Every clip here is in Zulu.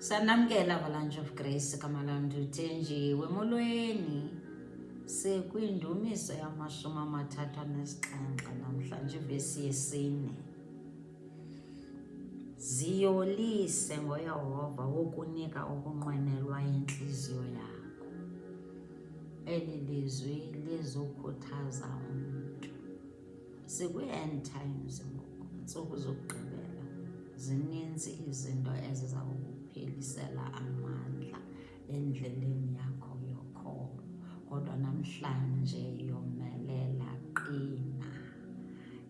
Sanamkela Avalanche of Grace kaMalandu Thenjiwe molweni sekwindumiso yama-37 namhlanje ivesi yesine. Ziyolise ngoYehova wokunika ukunqwenelwa intliziyo yakho. Eli lizwi lizokhuthaza umntu. Sikwi-end times ngoku, ntsuku zokugqibela. Zininzi izinto eziza kukuphelisela amandla endleleni yakho yokholo, kodwa namhlanje yomelela, qina.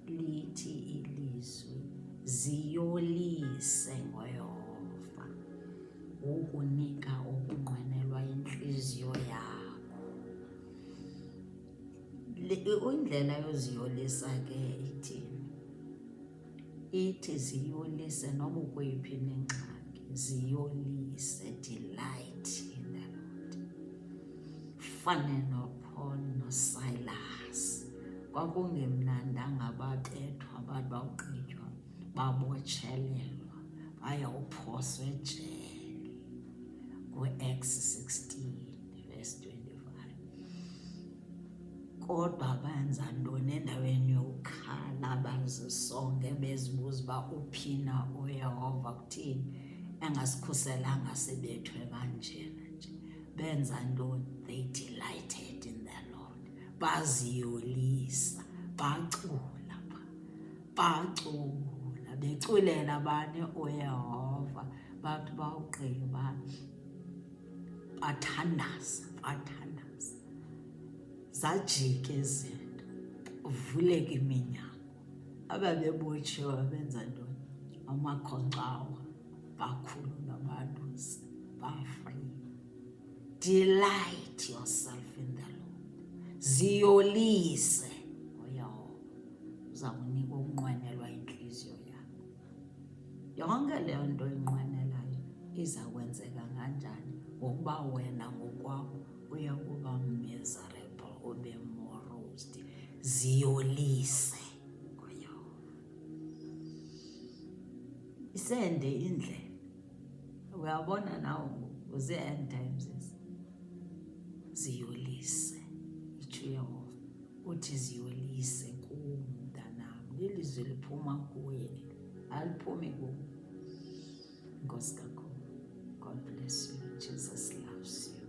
Lithi ilizwi, ziyolise ngoYehova ukunika ukunqwenelwa intliziyo yakho. Indlela yoziyolisa ke ithi ziyolise noba ukweyiphi nengxaki, ziyolise, delight in the Lord. Fane noPaul noSilas, kwakungemnandanga babethwa, abantu bawugqitywa, babotshelelwa, bayawuphoswa ejele ku-Acts 16 verse 25. Kodwa benza ntoni endaweni yokukhala, bazisonge bezibuza uba uphina uYehova, kuthini engasikhuselanga sibethwe kanjena nje? Benza ntoni? They delighted in the Lord. Baziyolisa, bacula, beculela bani? uYehova. Bathi bawugqiba bathandaza. Zajika izinto, uvuleka iminyango. Ababebotshiwe benza ntoni? Amakhonkcawa bakhulula abantu, ba-free. Delight yourself in the Lord. Ziyolise ngoYehova, uza kunika ukunqwenelwa intliziyo yakho. Yonke leyo nto inqwenelayo iza kwenzeka kanjani? Ngokuba wena ngokwakho uya kuba miserable, ube morosed. Ziyolise ngoYehova. Isende indlela. Uyabona nawe uze-end times ezi. Ziyolise, itsho uYehova. Uthi ziyolise kum mntanam. Lilizwi liphuma kuye, aliphumi kuwe. Nkosi kakhulu. God bless you. Jesus loves you.